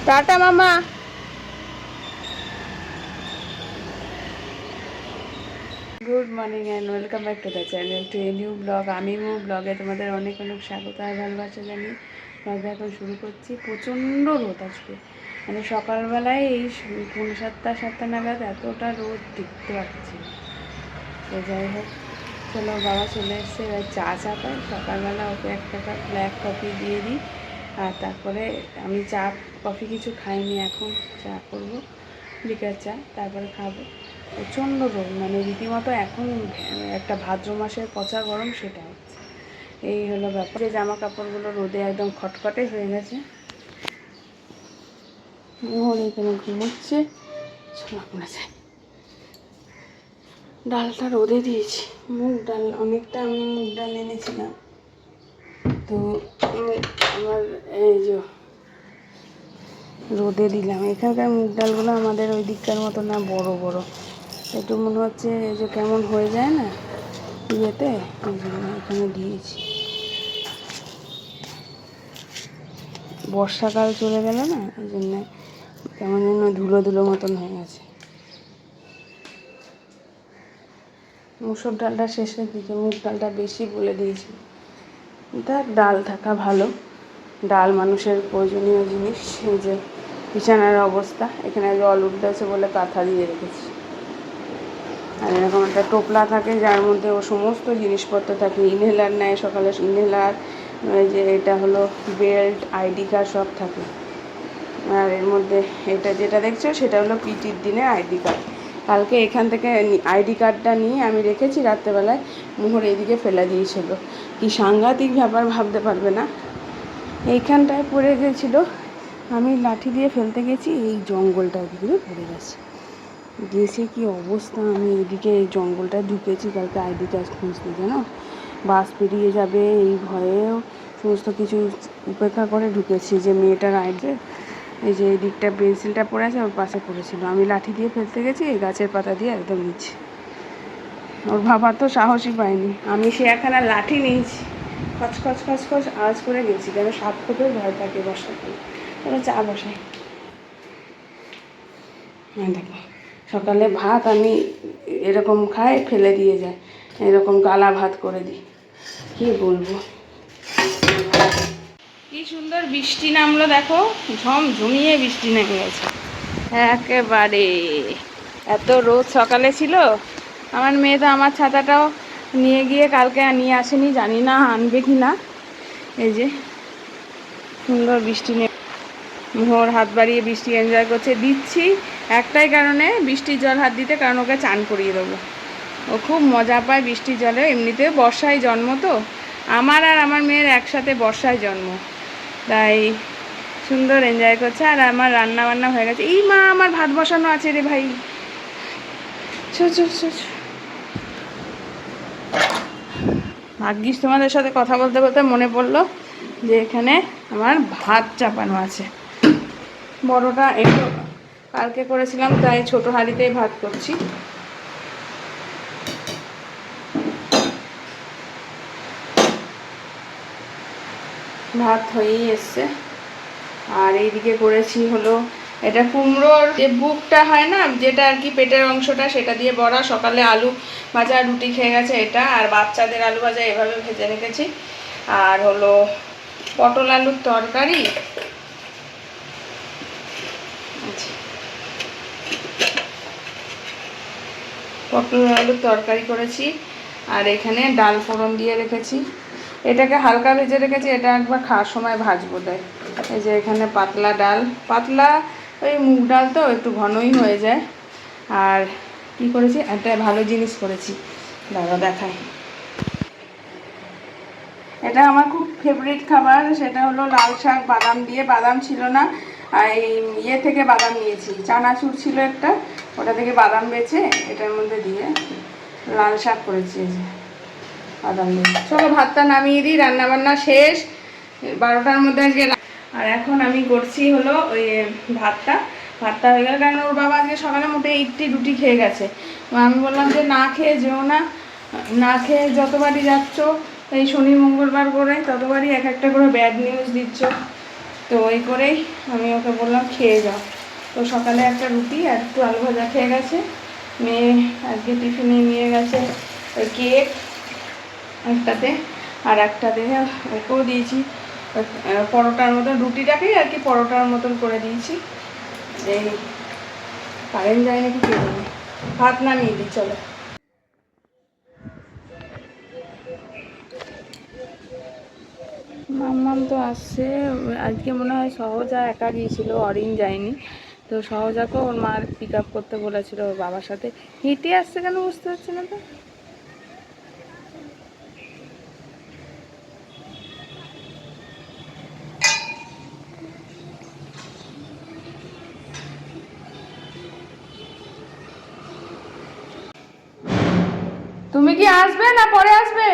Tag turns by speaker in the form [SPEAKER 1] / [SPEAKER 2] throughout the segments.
[SPEAKER 1] Tata মামা। Good morning and welcome back to the channel to a new blog. আমি ব্লগে তোমাদের অনেক অনেক স্বাগত আর ভালোবাসা জানি। ব্লগটা এখন শুরু করছি। প্রচণ্ড রোদ আজকে, মানে সকালবেলায় এই 7:30 নাগাদ এতটা রোদ দেখতে পাচ্ছি। তো যাই হোক, চলো বাবা চলে এসছে, এবার চা পাই। সকালবেলা ওকে একটা কাপ ব্ল্যাক কফি দিয়ে দিই, আর তারপরে আমি চা কফি কিছু খাইনি, এখন চা করবো, বিকাল চা, তারপরে খাবো। প্রচণ্ড রোদ, মানে রীতিমতো এখন একটা ভাদ্র মাসের পচা গরম, সেটা হচ্ছে। এই হলো ব্যাপার। যে জামা কাপড়গুলো রোদে একদম খটখটে হয়ে গেছে। মোহন এখানে ঘুমোচ্ছে, ছোলা পড়েছে। ডালটা রোদে দিয়েছি, মুগ ডাল অনেকটা, আমি মুগ ডাল এনেছিলাম। তো আমার এই যে রোদে দিলাম। এখানকার মুগ ডালগুলো আমাদের ওই দিককার মতো না, বড় বড় একটু মনে হচ্ছে, এই যে কেমন হয়ে যায় না ইয়েতে, এই জন্য এখানে দিয়েছি। বর্ষাকাল চলে গেল না, এই জন্য কেমন যেন ধুলো ধুলো মতন হয়ে গেছে। মুসুর ডালটা শেষের দিকে, মুগ ডালটা বেশি বলে দিয়েছি। দেখ, ডাল থাকা ভালো, ডাল মানুষের প্রয়োজনীয় জিনিস। এই যে বিছানার অবস্থা, এখানে জল উঠতেছে বলে কাঁথা দিয়ে রেখেছি। আর এরকম একটা টোপলা থাকে যার মধ্যে ও সমস্ত জিনিসপত্র থাকে। ইনহেলার নেয় সকালে, ইনহেলার, যে এটা হলো বেল্ট, আইডি কার্ড সব থাকে। আর এর মধ্যে এটা যেটা দেখছো সেটা হলো পিটির দিনে আইডি কার্ড। কালকে এখান থেকে আইডি কার্ডটা নিয়ে আমি রেখেছি, রাত্রেবেলায় মোহর এদিকে ফেলে দিয়েছিল। কি সাংঘাতিক ব্যাপার ভাবতে পারবে না। এইখানটায় পড়ে গেছিলো, আমি লাঠি দিয়ে ফেলতে গেছি, এই জঙ্গলটা ওদিকে পড়ে গেছে। গেছে কি অবস্থা। আমি এদিকে এই জঙ্গলটা ঢুকেছি কালকে আইডি কার্ড খুঁজতে, জানো, বাস পেরিয়ে যাবে এই ভয়েও সমস্ত কিছু উপেক্ষা করে ঢুকেছি। যে মেয়েটার আইডি, এই যে এই দিকটা পেন্সিলটা পড়ে আছে, ওর পাশে পড়েছিল, আমি লাঠি দিয়ে ফেলতে গেছি, এই গাছের পাতা দিয়ে একদম নিচে। ওর বাবা তো সাহসই পায়নি। আমি সে একখানা লাঠি নিয়েছি, খচ খচ খচ খচ আওয়াজ করে গেছি, কেন সাপ খোপের ভয় থাকে বর্ষাকালে। তাহলে চা বসাই। হ্যাঁ দেখো, সকালে ভাত আমি এরকম খাই, ফেলে দিয়ে যায়, এরকম গালা ভাত করে দিই। কি বলবো, কি সুন্দর বৃষ্টি নামলো দেখো, ঝমঝমিয়ে বৃষ্টি নেমে গেছে একেবারে। এত রোদ সকালে ছিল। আমার মেয়ে তো আমার ছাতাটাও নিয়ে গিয়ে কালকে নিয়ে আসেনি, জানি না আনবে কি না। এই যে সুন্দর বৃষ্টি নেমে, মোহর হাত বাড়িয়ে বৃষ্টি এনজয় করছে। দিচ্ছি একটাই কারণে, বৃষ্টির জল হাত দিতে, কারণ ওকে চান করিয়ে দেবো। ও খুব মজা পায় বৃষ্টির জলে। এমনিতেও বর্ষায় জন্ম তো, আমার আর আমার মেয়ের একসাথে বর্ষায় জন্ম, তাই সুন্দর এনজয় করছে। আর আমার রান্না বান্না হয়ে গেছে। এই মা, আমার ভাত বসানো আছে রে ভাই। ভাগ্যিস তোমাদের সাথে কথা বলতে বলতে মনে পড়লো যে এখানে আমার ভাত চাপানো আছে। বড়টা একটু কালকে করেছিলাম, তাই ছোট হাঁড়িতেই ভাত করছি। ভাত হয়েই এসছে। আর এইদিকে করেছি হলো, এটা কুমড়োর যে বুকটা হয় না, যেটা আর কি পেটের অংশটা, সেটা দিয়ে বড়া। সকালে আলু ভাজা রুটি খেয়ে গেছে এটা, আর বাচ্চাদের আলু ভাজা এভাবে ভেজে রেখেছি। আর হলো পটল আলুর তরকারি, পটল আলুর তরকারি করেছি। আর এখানে ডাল ফোড়ন দিয়ে রেখেছি, এটাকে হালকা ভেজে রেখেছি, এটা একবার খাওয়ার সময় ভাজবো তাই। এই যে এখানে পাতলা ডাল, পাতলা ওই মুগ ডাল তো একটু ঘনই হয়ে যায়। আর কি করেছি, একটা ভালো জিনিস করেছি, দাদা দেখাই। এটা আমার খুব ফেভারিট খাবার, সেটা হলো লাল শাক বাদাম দিয়ে। বাদাম ছিল না, এই ইয়ে থেকে বাদাম নিয়েছি, চানাচুর ছিল একটা, ওটা থেকে বাদাম বেছে এটার মধ্যে দিয়ে লাল শাক করেছি। এই যে বাদাম দিয়ে। চলো ভাতটা নামিয়ে দিই, রান্নাবান্না শেষ 12টার মধ্যে আজকে। আর এখন আমি করছি হলো ওই ভাতটা হয়ে গেল, কারণ ওর বাবা আজকে সকালে মোটে 80 রুটি খেয়ে গেছে। আমি বললাম যে না খেয়ে যেও না, না খেয়ে যতবারই যাচ্ছ এই শনি মঙ্গলবার করে, ততবারই এক একটা করে ব্যাড নিউজ দিচ্ছ। তো ওই করেই আমি ওকে বললাম খেয়ে যাও। তো সকালে একটা রুটি আর একটু আলু ভাজা খেয়ে গেছে। মেয়ে আজকে টিফিনে নিয়ে গেছে ওই কেক একটাতে, আর একটাতে ওকেও দিয়েছি পরোটার মতন, রুটিটাকেই আর কি পরোটার মতন করে দিয়েছি। এই কারেন্ট যায় নাকি কে জানে, ভাত নামিয়ে দিই চলো। মাম্মাম তো আসছে আজকে, মনে হয় সহজা একা গিয়েছিল, অরিন যায়নি। তো সহজাকেও ওর মা পিক আপ করতে বলেছিল ওর বাবার সাথে। হেঁটে আসছে কেন বুঝতে পারছি না তো। তুমি কি আসবে না পরে আসবে?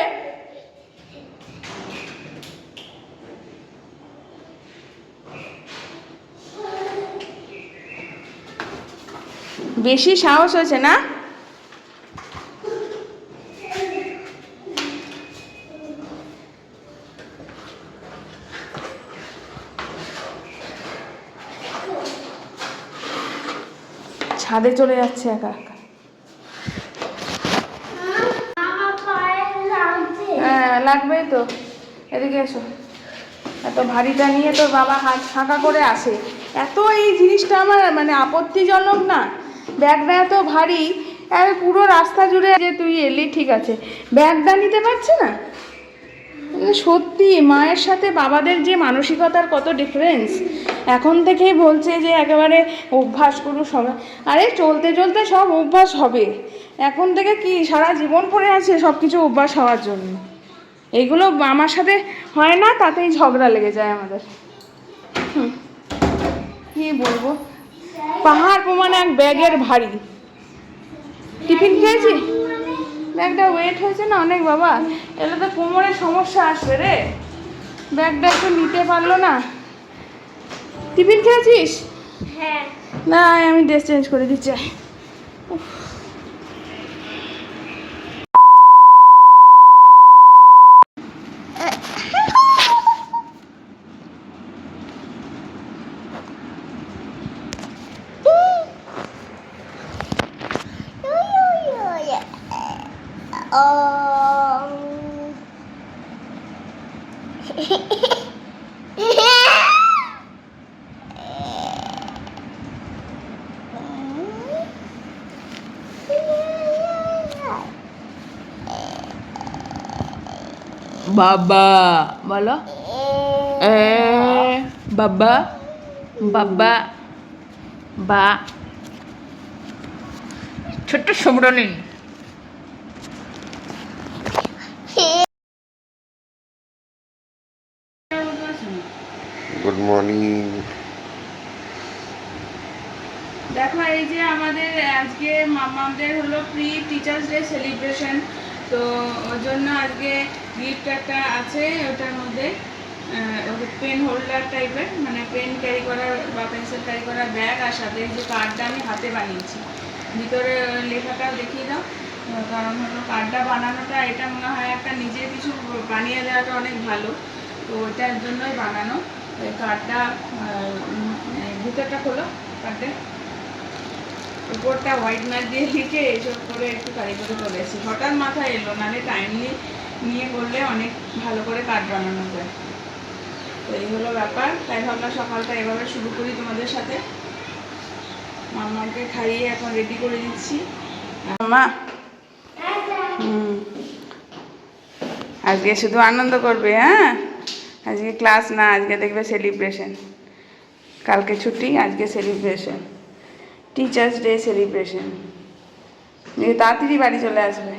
[SPEAKER 1] বেশি সাহস হয়েছে না? ছাদে চলে যাচ্ছে একা একা। হ্যাঁ লাগবেই তো, এদিকে এসো। এত ভারীটা নিয়ে তোর বাবা হাত ফাঁকা করে আসে। এত এই জিনিসটা আমার মানে আপত্তিজনক না, ব্যাগটা এত ভারী। আর পুরো রাস্তা জুড়ে যে তুই এলি ঠিক আছে, ব্যাগটা নিতে পারছে না। সত্যি মায়ের সাথে বাবাদের যে মানসিকতার কত ডিফারেন্স। এখন থেকেই বলছে যে একেবারে অভ্যাস করু সব। আরে চলতে চলতে সব অভ্যাস হবে। এখন থেকে কি সারা জীবন পড়ে আছে সব কিছু অভ্যাস হওয়ার জন্য। এইগুলো আমার সাথে হয় না, তাতেই ঝগড়া লেগে যায় আমাদের। কি বলবো, পাহাড় প্রমাণ এক ব্যাগের ভারী। টিফিন খেয়েছি, ব্যাগটা ওয়েট হয়েছে না অনেক বাবা, এলে তো কোমরের সমস্যা আসবে রে। ব্যাগটা একটু নিতে পারলো না। টিফিন খেয়েছিস? হ্যাঁ। না আমি ড্রেস চেঞ্জ করে দিচ্ছি। বাবা বলো, বাবা বাবা বা ছোট্ট সমরানি।
[SPEAKER 2] Good morning.
[SPEAKER 1] দেখো এই যে আমাদের আজকে মামাদের হলো প্রি টিচার্স ডে সেলিব্রেশন। তো ওর জন্য আজকে গিফট একটা আছে, ওটার মধ্যে পেন হোল্ডার টাইপের, মানে পেন ক্যারি করার বা পেন্সিল ক্যারি করার ব্যাগ, আর সাথে এই যে কার্ডটা আমি হাতে বানিয়েছি। ভিতরে লেখাটা দেখিয়ে দাও। কারণ হলো কার্ডটা বানানোটা, এটা মনে হয় একটা নিজের কিছু বানিয়ে দেওয়াটা অনেক ভালো, তো ওইটার জন্যই বানানো। ওই কার্ডটা ভিতরটা খোলো, কার্ডে উপরটা হোয়াইট ম্যাট দিয়ে লিখে এইসব করে একটু কারিগরি করেছি। হঠাৎ মাথায় এলো, নাহলে টাইমলি নিয়ে করলে অনেক ভালো করে কার্ড বানানো যায়। তো এই হলো ব্যাপার, তাই ভাবলাম সকালটা এভাবে শুরু করি তোমাদের সাথে। মামাকে খাইয়ে এখন রেডি করে দিচ্ছি। মা আজকে শুধু আনন্দ করবে, হ্যাঁ আজকে ক্লাস না, আজকে দেখবে সেলিব্রেশন। কালকে ছুটি, আজকে সেলিব্রেশন, টিচার্স ডে সেলিব্রেশন। তাড়াতাড়ি বাড়ি চলে আসবে।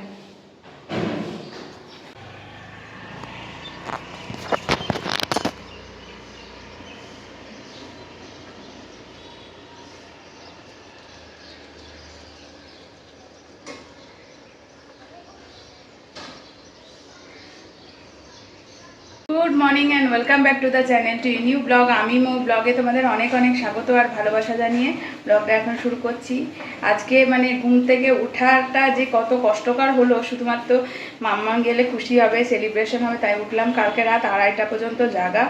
[SPEAKER 2] Good morning and welcome back to the channel to new blog. আমি মো ব্লগে তোমাদের অনেক অনেক স্বাগত আর ভালোবাসা জানিয়ে ব্লগটা এখন শুরু করছি। আজকে মানে ঘুম থেকে ওঠাটা যে কত কষ্টকর হলো, শুধুমাত্র মাম্মা গেলে খুশি হবে, সেলিব্রেশন হবে তাই উঠলাম। কালকে রাত 2:30টা পর্যন্ত জাগা।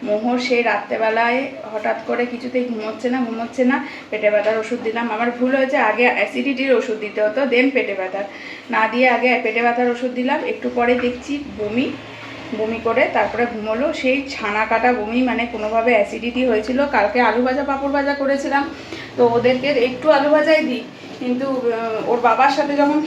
[SPEAKER 2] মোহর সেই রাত্রেবেলায় হঠাৎ করে কিছুতেই ঘুমোচ্ছে না, পেটে ব্যথার ওষুধ দিলাম। আমার ভুল হয়েছে, আগে অ্যাসিডিটির ওষুধ দিতে হতো, দেন পেটে ব্যথার না দিয়ে আগে পেটে ব্যথার ওষুধ দিলাম। একটু পরে দেখছি বমি করে তারপরে ঘুমোলো। সেই ছানা কাটা বমি, মানে কোনোভাবে অ্যাসিডিটি হয়েছিল। কালকে আলু ভাজা পাঁপড় ভাজা করেছিলাম, তো ওদেরকে একটু আলু ভাজাই দিই, কিন্তু ওর বাবার সাথে যখন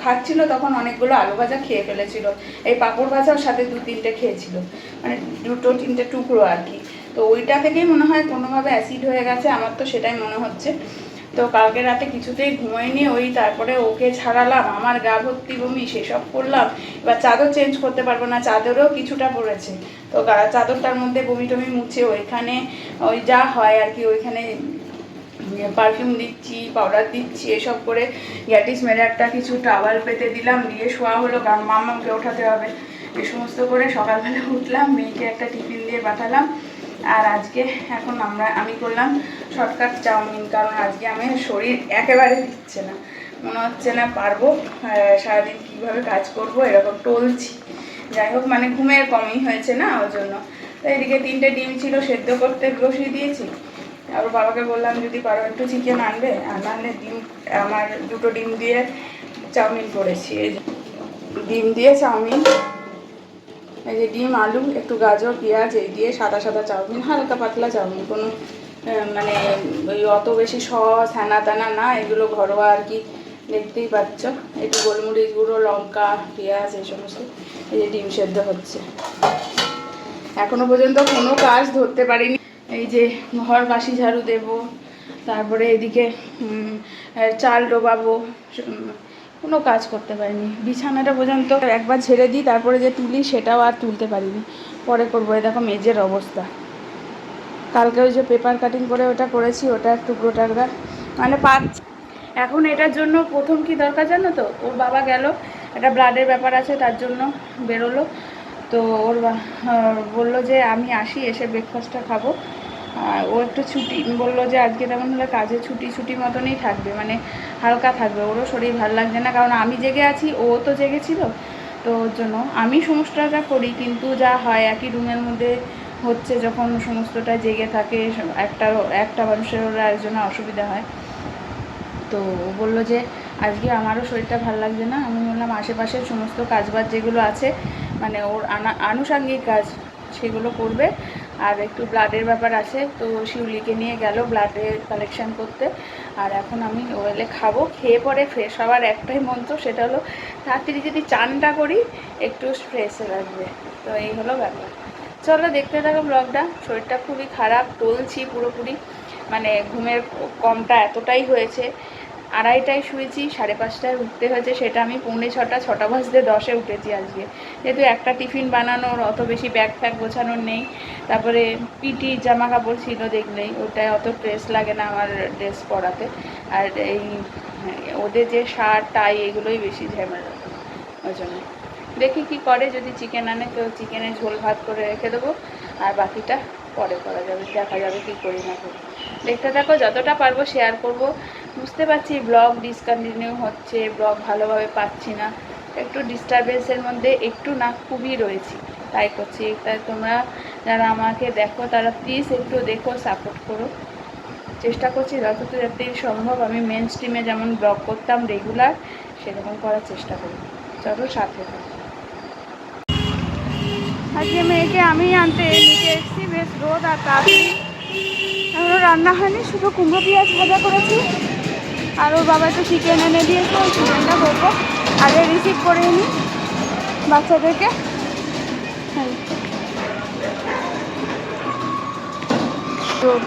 [SPEAKER 2] খাচ্ছিল তখন অনেকগুলো আলু ভাজা খেয়ে ফেলেছিল। এই পাঁপড় ভাজার সাথে 2-3টে খেয়েছিল, মানে 2-3টে টুকরো আর কি। তো ওইটা থেকেই মনে হয় কোনোভাবে অ্যাসিড হয়ে গেছে, আমার তো সেটাই মনে হচ্ছে। তো কালকে রাতে কিছুতেই ঘুমোয়নি, ওই তারপরে ওকে ছাড়ালাম, আমার গা ভর্তি বমি, সেসব করলাম। এবার চাদর চেঞ্জ করতে পারবো না, চাদরও কিছুটা পড়েছে, তো চাদরটার মধ্যে বমি টমি মুছে ওইখানে ওই যা হয় আর কি, ওইখানে পারফিউম দিচ্ছি, পাউডার দিচ্ছি, এসব করে গ্যাটিস মেরে একটা কিছু টাওয়াল পেতে দিলাম, দিয়ে শোয়া হলো, কারণ মাম্মাকে ওঠাতে হবে। এই সমস্ত করে সকালবেলা উঠলাম, মেয়েকে একটা টিফিন দিয়ে পাঠালাম। আর আজকে এখন আমি করলাম শর্টকাট চাউমিন, কারণ আজকে আমি শরীর একেবারে দিচ্ছে না, মনে হচ্ছে না পারবো, সারাদিন কীভাবে কাজ করব এরকম টলছি। যাই হোক, মানে ঘুমের কমই হয়েছে না, ওই জন্য। তো এদিকে 3টে ডিম ছিল, সেদ্ধ করতে বসিয়ে দিয়েছি। আর বাবাকে বললাম যদি পারো একটু চিকেন আনবে, আর নাহলে ডিম, আমার 2টো ডিম দিয়ে চাউমিন করেছি। এই ডিম দিয়ে চাউমিন, এই যে ডিম, আলু, একটু গাজর, পেঁয়াজ এই দিয়ে সাদা সাদা চাউমিন, হালকা পাতলা চাউমিন, কোনো মানে ওই অত বেশি সস হ্যানা ত্যানা না, এগুলো ঘরোয়া আর কি, দেখতেই পাচ্ছ। একটু গোলমরিচ গুঁড়ো, লঙ্কা, পেঁয়াজ, এই সমস্ত। এই যে ডিম সেদ্ধ হচ্ছে, এখনো পর্যন্ত কোনো কাজ ধরতে পারিনি। এই যে ঘর বাসি ঝাড়ু দেব, তারপরে এদিকে চাল ডোবাবো, কোনো কাজ করতে পারিনি। বিছানাটা পর্যন্ত একবার ঝেড়ে দিই, তারপরে যে তুলি সেটাও আর তুলতে পারিনি, পরে করবো। এই দেখো মেজের অবস্থা, কালকে ওই যে পেপার কাটিং করে ওটা করেছি, ওটা টুকরো টাকরা মানে পাচ্ছি। এখন এটার জন্য প্রথম কি দরকার জানো তো, ওর বাবা গেল, একটা ব্লাডের ব্যাপার আছে, তার জন্য বেরোলো। তো ওর বললো যে আমি আসি, এসে ব্রেকফাস্টটা খাবো। ও একটু ছুটি বললো যে আজকে তেমন হলে কাজে ছুটি মতনই থাকবে, মানে হালকা থাকবে, ওরও শরীর ভালো লাগছে না, কারণ আমি জেগে আছি, ও তো জেগেছিল। তো ওর জন্য আমি সমস্তটা করি, কিন্তু যা হয় একই রুমের মধ্যে হচ্ছে, যখন সমস্তটা জেগে থাকে একটা মানুষের ওরা একজনের অসুবিধা হয়। তো ও বললো যে আজকে আমারও শরীরটা ভালো লাগছে না। আমি বললাম আশেপাশের সমস্ত কাজবাজ যেগুলো আছে, মানে ওর আনুষাঙ্গিক কাজ, সেগুলো করবে। আর একটু ব্লাডের ব্যাপার আছে, তো শিউলিকে নিয়ে গেল ব্লাডের কালেকশান করতে। আর এখন আমি ও এলে খাবো, খেয়ে পরে ফ্রেশ হওয়ার একটাই মন্ত্র, সেটা হলো তাড়াতাড়ি যদি চানটা করি একটু ফ্রেশ লাগবে। তো এই হলো ব্যাপার। চলো দেখতে থাকো ব্লগটা। শরীরটা খুবই খারাপ, টলছি পুরোপুরি, মানে ঘুমের কমটা এতটাই হয়েছে। 2:30টায় শুয়েছি, 5:30টায় উঠতে হয়েছে, সেটা আমি 6:45, 6:10 উঠেছি আজকে, যেহেতু একটা টিফিন বানানোর, অত বেশি ব্যাগ ফ্যাগ গোছানোর নেই। তারপরে পিটি জামা কাপড় ছিল দেখলেই, ওটায় অত ড্রেস লাগে না আমার ড্রেস পরাতে। আর এই ওদের যে শার্ট টাই এগুলোই বেশি ঝামেলা, ওই জন্য দেখি কি করে, যদি চিকেন আনে তো চিকেনের ঝোল ভাত করে রেখে দেবো, আর বাকিটা পরে করা যাবে, দেখা যাবে কি করি না করি। দেখতে থাকো, যতটা পারবো শেয়ার করব। বুঝতে পারছি ব্লগ ডিসকন্টিনিউ হচ্ছে, ব্লগ ভালোভাবে পাচ্ছি না, একটু ডিস্টারবেন্সের মধ্যে একটু না খুবই রয়েছি, তাই করছি। তাই তোমরা যারা আমাকে দেখো তারা প্লিজ একটু দেখো, সাপোর্ট করো। চেষ্টা করছি যতটুকু যাতে সম্ভব আমি মেন স্ট্রিমে যেমন ব্লগ করতাম রেগুলার, সেরকম করার চেষ্টা করি। চলো সাথে থাকো। আজকে মেয়েকে আমি আনতে নিতে এসেছি, বেশ রোদ আর তাড়াতাড়ি, এখনও রান্না হয়নি, শুধু কুমড়ো পেঁয়াজ ভাজা করেছি। আর ওর বাবা একটু চিকেন এনে দিয়েছে, ওই চিকেনটা করবো, আগে রিসিভ করে নিই বাচ্চাদেরকে। রোদ,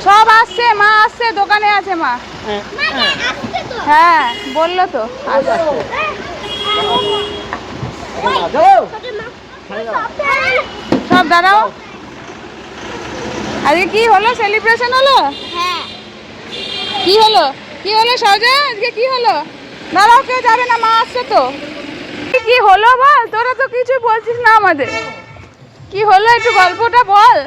[SPEAKER 2] সব আসছে, মা আসছে, দোকানে আছে মা। হ্যাঁ বললো তো সব দাঁড়াও।
[SPEAKER 1] আজকে কি হলো, সেলিব্রেশন হলো?
[SPEAKER 3] হ্যাঁ
[SPEAKER 1] কি হলো, কি হলো সজা, আজকে কি হলো? দাঁড়াও, কেউ যাবে না, মা আসছে তো। কি হলো বল, তোরা তো কিছু বলছিস না আমাদের। কি হলো একটু গল্পটা বল।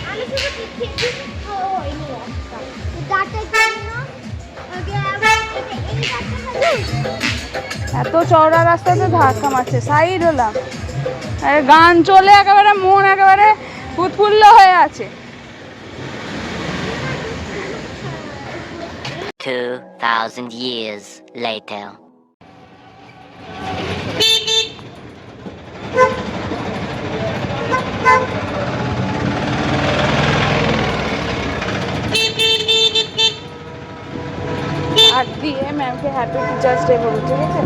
[SPEAKER 3] আমি শুধু টিফিন খাওয়া হয়নি ডাটার জন্য আগে এই ডাটা
[SPEAKER 1] এত চওড়া রাস্তাতে ধাক্কা মারছে, সাইড হলাম। আরে গান চলে একেবারে মন একেবারে উৎফুল্ল হয়ে আছে।
[SPEAKER 4] 2,000 years later.
[SPEAKER 1] আর দিয়ে ম্যামকে হ্যাপি টিচার্স ডে বলো, ঠিক আছে?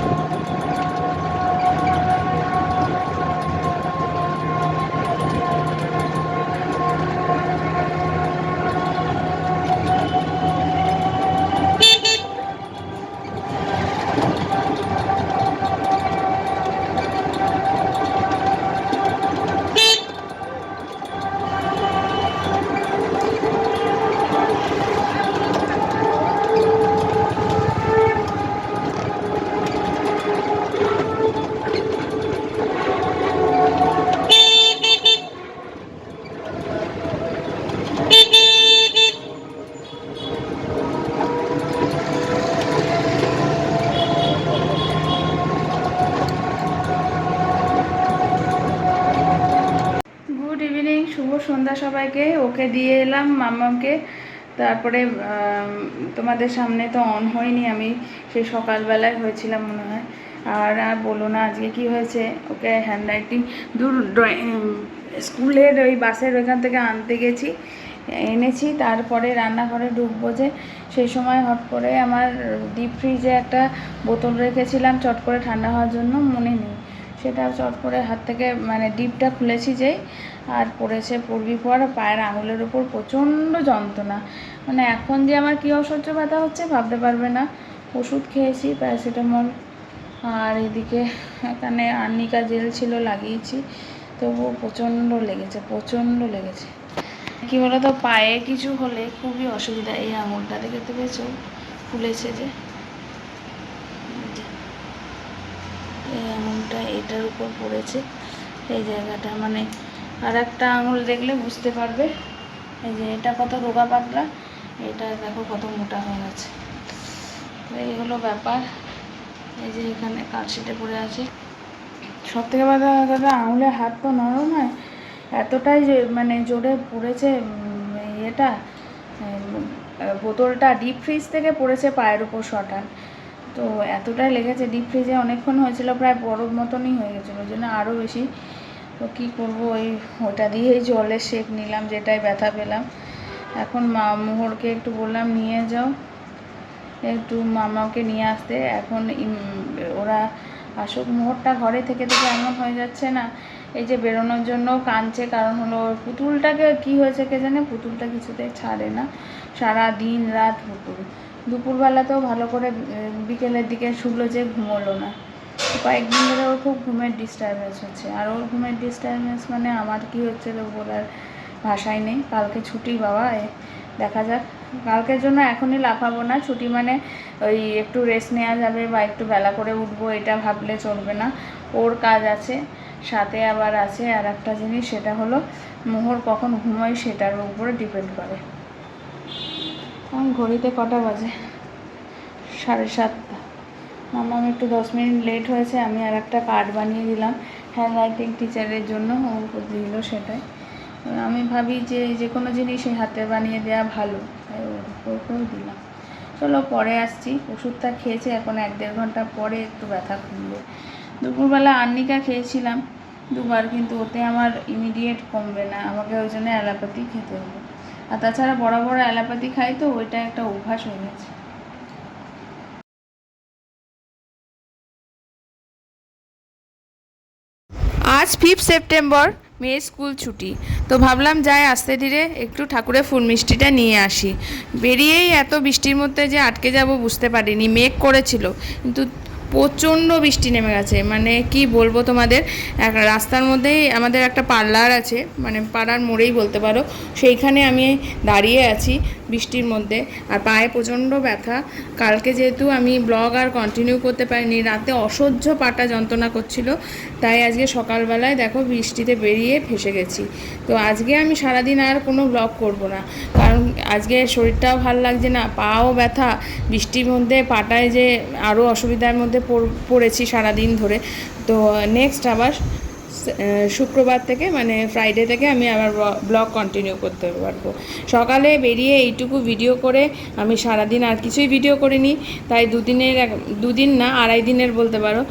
[SPEAKER 2] গুড ইভিনিং, শুভ সন্ধ্যা সবাইকে। ওকে দিয়ে এলাম মামাকে, তারপরে তোমাদের সামনে তো অন হয়নি, আমি সেই সকালবেলায় হয়েছিলাম মনে হয়। আর আর বলো না আজকে কি হয়েছে, ওকে হ্যান্ড রাইটিং দূর স্কুলের ওই বাসের ওইখান থেকে আনতে গেছি, এনেছি, তারপরে রান্নাঘরে ঢুকবো যে সেই সময় হট করে আমার ডিপ ফ্রিজে একটা বোতল রেখেছিলাম চট করে ঠান্ডা হওয়ার জন্য, মনে নেই, সেটা চট করে হাত থেকে মানে ডিপটা খুলেছি যেই, আর পড়েছে পড়বি পর পায়ের আঙুলের উপর প্রচণ্ড যন্ত্রণা। মানে এখন যে আমার কী অসহ্য ব্যথা হচ্ছে ভাবতে পারবে না। ওষুধ খেয়েছি প্যারাসিটামল, আর এদিকে এখানে আর্নিকা জেল ছিল লাগিয়েছি, তবুও প্রচণ্ড লেগেছে, প্রচণ্ড লেগেছে। কী বলো তো, পায়ে কিছু হলে খুবই অসুবিধা। এই আঙুলটা দেখতে পেয়েছো ফুলেছে যে, এই আঙুলটা এটার উপর পড়েছে, এই জায়গাটা, মানে আর একটা আঙুল দেখলে বুঝতে পারবে। এই যে এটা কত রোগা পাতলা, এটা দেখো কত মোটা হয়ে গেছে। এই হলো ব্যাপার। এই যে এখানে কালশিটে পড়ে আছে। সব থেকে বড় কথা, আঙুলের হাত তো নরম হয়, এতটাই যে মানে জোরে পড়েছে এটা বোতলটা ডিপ ফ্রিজ থেকে পড়েছে পায়ের উপর শটান, তো এতটাই লেগেছে। ডিপ ফ্রিজে অনেকক্ষণ হয়েছিল, প্রায় বরফ মতনই হয়ে গেছিলো, ওই জন্য আরও বেশি। তো কী করবো, ওটা দিয়েই জলের শেক নিলাম, যেটাই ব্যথা পেলাম। এখন মোহরকে একটু বললাম নিয়ে যাও, একটু মামাকে নিয়ে আসতে। এখন ওরা আসুক, মোহরটা ঘরে থেকে থেকে এমন হয়ে যাচ্ছে না, এই যে বেরোনোর জন্য কাঁদছে, কারণ হলো পুতুলটাকে কি হয়েছে কে জানে, পুতুলটা কিছুতেই ছাড়ে না, সারা দিন রাত পুতুল। দুপুরবেলাতেও ভালো করে বিকেলের দিকে শুলো যে ঘুমোলো না, কয়েকদিন ধরে ওর খুব ঘুমের ডিস্টারবেন্স হচ্ছে। আর ওর ঘুমের ডিস্টারবেন্স মানে আমার কি হচ্ছে তো বলার ভাষাই নেই। কালকে ছুটি বাবা, দেখা যাক। কালকের জন্য এখনই লাফাবো না, ছুটি মানে ওই একটু রেস্ট নেওয়া যাবে বা একটু বেলা করে উঠবো, এটা ভাবলে চলবে না। ওর কাজ আছে, সাথে আবার আছে আর একটা জিনিস, সেটা হলো মোহর কখন ঘুমোয় সেটার উপরে ডিপেন্ড করে। ঘড়িতে কটা বাজে, 7:30। মামা আমি একটু 10 মিনিট লেট হয়েছে, আমি আর একটা কার্ড বানিয়ে দিলাম হ্যান্ড রাইটিং টিচারের জন্য, ও দিল সেটাই। আমি ভাবি যে যে কোনো জিনিসই হাতে বানিয়ে দেওয়া ভালো, তাই ওকেও দিলাম। চলো পরে আসছি, ওষুধটা খেয়েছি, এখন 1-1.5 ঘন্টা পরে একটু ব্যথা কমবে। দুপুরবেলা আর্নিকা খেয়েছিলাম 2বার, কিন্তু ওতে আমার ইমিডিয়েট কমবে না, আমাকে ওই জন্য অ্যালোপ্যাথি খেতে হবে। আর তাছাড়া বড় বড় অ্যালোপ্যাথি খাই তো ওইটা একটা অভ্যাস হয়ে গেছে। আজ 5 সেপ্টেম্বর, মেয়ের স্কুল ছুটি, তো ভাবলাম যাই আস্তে ধীরে একটু ঠাকুরের ফুল মিষ্টিটা নিয়ে আসি। বেরিয়েই এত বৃষ্টির মধ্যে যে আটকে যাব বুঝতে পারিনি, মেঘ করেছিল কিন্তু প্রচণ্ড বৃষ্টি নেমে গেছে, মানে কি বলবো তোমাদের। এক রাস্তার মধ্যেই আমাদের একটা পার্লার আছে, মানে পাড়ার মোড়েই বলতে পারো, সেইখানে আমি দাঁড়িয়ে আছি বৃষ্টির মধ্যে, আর পায়ে প্রচণ্ড ব্যথা। কালকে যেহেতু আমি ব্লগ আর কন্টিনিউ করতে পারিনি, রাতে অসহ্য পাটা যন্ত্রণা করছিল, তাই আজকে সকালবেলায় দেখো বৃষ্টিতে বেরিয়ে ফেসে গেছি। তো আজকে আমি সারাদিন আর কোনো ব্লগ করব না, কারণ আজকে শরীরটাও ভালো লাগছে না, পাও ব্যথা, বৃষ্টির মধ্যে পাটায় যে আরও অসুবিধার মধ্যে পড়েছি সারাদিন ধরে। তো নেক্সট আবার শুক্রবার থেকে, মানে ফ্রাইডে থেকে আমি আবার ব্লগ কন্টিনিউ করতে পারবো। সকালে বেরিয়ে এইটুকু ভিডিও করে আমি সারাদিন আর কিছুই ভিডিও করিনি, তাই দুদিন না 2.5 দিনের বলতে পারো।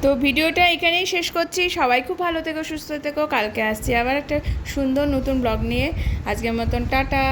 [SPEAKER 2] তো ভিডিওটা এখানেই শেষ করছি। সবাই খুব ভালো থেকো, সুস্থ থেকো। কালকে আসছি আবার একটা সুন্দর নতুন ব্লগ নিয়ে। আজকের মতন টাটা।